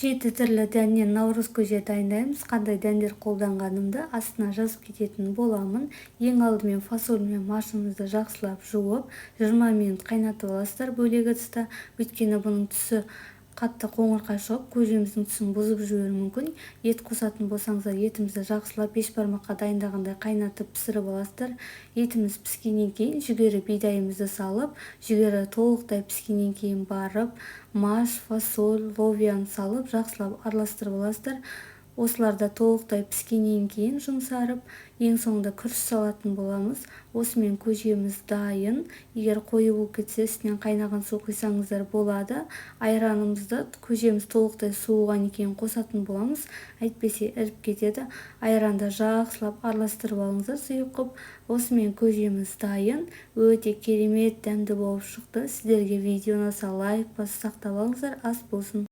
7 түрлі дәннен наурыз көже дайындаймыз. Қандай дәндер қолданғанымды астына жазып кететін боламын. Ең алдымен фасоль мен машымызды жақсылап жуып, 20 минут қайнатып аласыздар бөлек ыдыста. Өйткені бұның түсі қатты қоңырқай шығып, көжеміздің түсін бұзып жіберуі мүмкін. Ет қосатын болсаңыздар, етімізді жақсылап бешбармаққа дайындағандай қайнатып пісіріп аласыздар. Етіміз піскеннен кейін жүгері бидайымызды салып, жүгері толықтай піскеннен кейін барып, маш, фасоль, ловияны салып жақсылап араластырып аласыздар. Осыларда толықтай піскеннен кейін жұмсарып, ең соңында күріш салатын боламыз. Осымен көжеміз дайын. Егер қою болып кетсе, үстінен қайнаған су құйсаңыздар болады. Айранымызды көжеміз толықтай суыған кейін қосатын боламыз. Әйтпесе іріп кетеді. Айранды жақсылап араластырып алыңыздар сұйық қып. Осымен көжеміз дайын. Өте керемет дәмді болып шықты. Сіздерге видео ұнаса лайк басып сақтап алыңыздар. Ас болсын.